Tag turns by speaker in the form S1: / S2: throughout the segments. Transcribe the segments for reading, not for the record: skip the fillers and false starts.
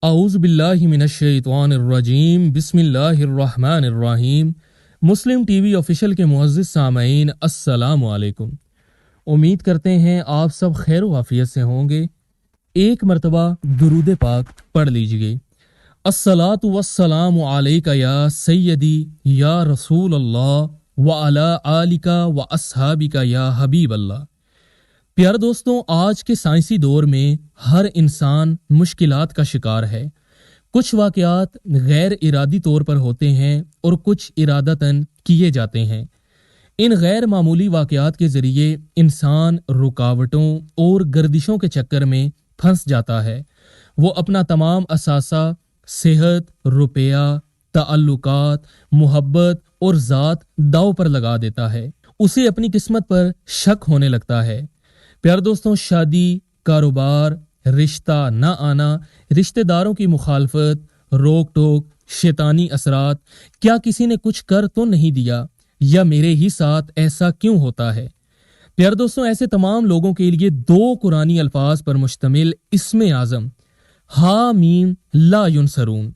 S1: اعوذ باللہ من الشیطان الرجیم، بسم اللہ الرحمن الرحیم۔ مسلم ٹی وی آفیشیل کے معزز سامعین، السلام علیکم۔ امید کرتے ہیں آپ سب خیر و عافیت سے ہوں گے۔ ایک مرتبہ درود پاک پڑھ لیجئے۔ الصلاۃ والسلام علیک یا سیدی یا رسول اللہ وعلی آلک واصحابک یا حبیب اللہ۔ پیارے دوستوں، آج کے سائنسی دور میں ہر انسان مشکلات کا شکار ہے۔ کچھ واقعات غیر ارادی طور پر ہوتے ہیں اور کچھ ارادتاً کیے جاتے ہیں۔ ان غیر معمولی واقعات کے ذریعے انسان رکاوٹوں اور گردشوں کے چکر میں پھنس جاتا ہے۔ وہ اپنا تمام اثاثہ، صحت، روپیہ، تعلقات، محبت اور ذات داؤ پر لگا دیتا ہے۔ اسے اپنی قسمت پر شک ہونے لگتا ہے۔ پیارے دوستوں، شادی، کاروبار، رشتہ نہ آنا، رشتہ داروں کی مخالفت، روک ٹوک، شیطانی اثرات، کیا کسی نے کچھ کر تو نہیں دیا، یا میرے ہی ساتھ ایسا کیوں ہوتا ہے؟ پیارے دوستوں، ایسے تمام لوگوں کے لیے دو قرآنی الفاظ پر مشتمل اسم اعظم حامیم لا ینصرون۔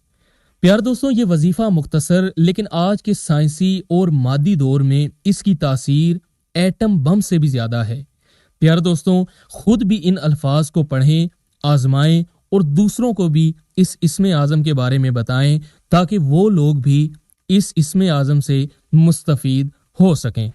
S1: پیارے دوستوں، یہ وظیفہ مختصر لیکن آج کے سائنسی اور مادی دور میں اس کی تاثیر ایٹم بم سے بھی زیادہ ہے۔ پیارے دوستوں، خود بھی ان الفاظ کو پڑھیں، آزمائیں اور دوسروں کو بھی اس اسم اعظم کے بارے میں بتائیں تاکہ وہ لوگ بھی اس اسم اعظم سے مستفید ہو سکیں۔